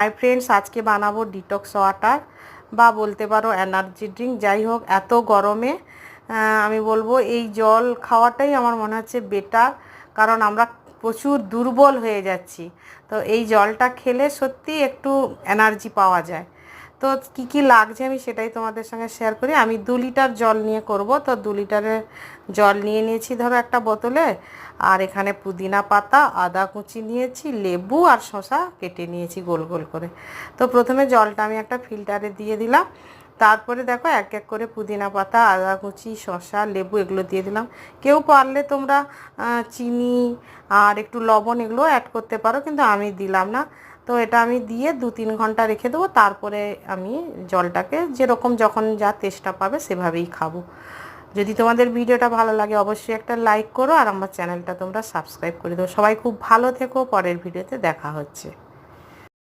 Hi friends, আজকে বানাবো detox water বা বলতে পারো এনার্জি ড্রিঙ্ক। যাই হোক, এত গরমে আমি বলবো এই জল খাওয়াটাই আমার মনে হচ্ছে বেটার, কারণ আমরা প্রচুর দুর্বল হয়ে যাচ্ছি। তো এই জলটা খেলে সত্যি একটু এনার্জি পাওয়া যায়। তো কি কি লাগছে আমি সেটাই তোমাদের সঙ্গে শেয়ার করি। আমি 2 লিটার জল নিয়ে করব, তো 2 লিটারের জল নিয়ে নিয়েছি ধরো একটা বোতলে। আর এখানে পুদিনা পাতা, আদা কুচি নিয়েছি, লেবু আর শসা কেটে নিয়েছি গোল গোল করে। তো প্রথমে জলটা আমি একটা ফিল্টারে দিয়ে দিলাম। তারপরে দেখো এক এক করে পুদিনা পাতা, আদা কুচি, শসা, লেবু এগুলো দিয়ে দিলাম। কেউ পারলে তোমরা চিনি আর একটু লবণ এগুলো অ্যাড করতে পারো, কিন্তু আমি দিলাম না। তো এটা আমি দিয়ে 2-3 ঘন্টা রেখে দেবো। তারপরে আমি জলটাকে যেরকম যখন যা তেষ্টা পাবে সেভাবেই খাবো। যদি তোমাদের ভিডিওটা ভালো লাগে অবশ্যই একটা লাইক করো, আর আমার চ্যানেলটা তোমরা সাবস্ক্রাইব করে দাও। সবাই খুব ভালো থেকো, পরের ভিডিওতে দেখা হচ্ছে।